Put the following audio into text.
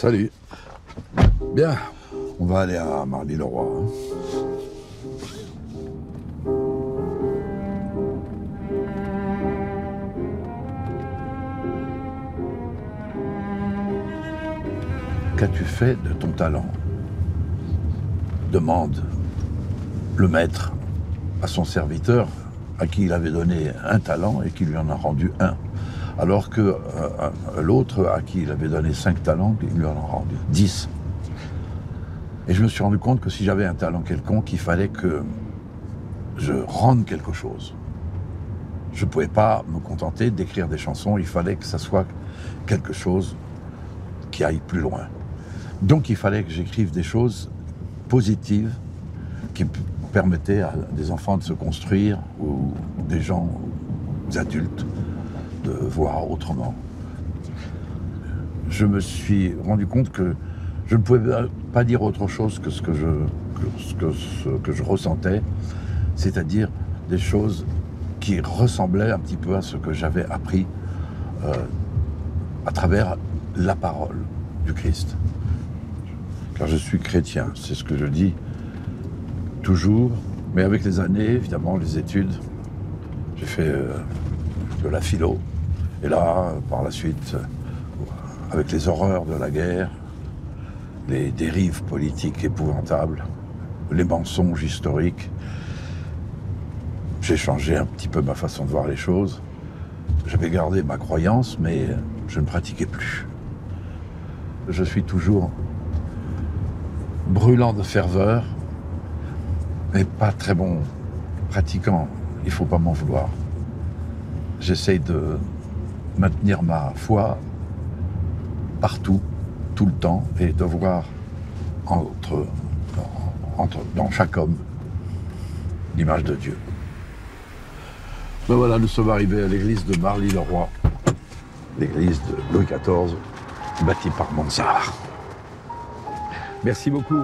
Salut. Bien, on va aller à Marly-le-Roi. Qu'as-tu fait de ton talent? Demande le maître à son serviteur à qui il avait donné un talent et qui lui en a rendu un. Alors que l'autre à qui il avait donné 5 talents, il lui en a rendu 10. Et je me suis rendu compte que si j'avais un talent quelconque, il fallait que je rende quelque chose. Je ne pouvais pas me contenter d'écrire des chansons, il fallait que ça soit quelque chose qui aille plus loin. Donc il fallait que j'écrive des choses positives qui permettaient à des enfants de se construire ou des gens, des adultes, de voir autrement. Je me suis rendu compte que je ne pouvais pas dire autre chose que ce que je ressentais, c'est-à-dire des choses qui ressemblaient un petit peu à ce que j'avais appris à travers la parole du Christ. Car je suis chrétien, c'est ce que je dis toujours, mais avec les années, évidemment, les études, j'ai fait de la philo, et là, par la suite, avec les horreurs de la guerre, les dérives politiques épouvantables, les mensonges historiques, j'ai changé un petit peu ma façon de voir les choses. J'avais gardé ma croyance, mais je ne pratiquais plus. Je suis toujours brûlant de ferveur, mais pas très bon pratiquant. Il ne faut pas m'en vouloir. J'essaye de maintenir ma foi partout, tout le temps, et de voir dans chaque homme l'image de Dieu. Ben voilà, nous sommes arrivés à l'église de Marly-le-Roi, l'église de Louis XIV, bâtie par Monsart. Merci beaucoup.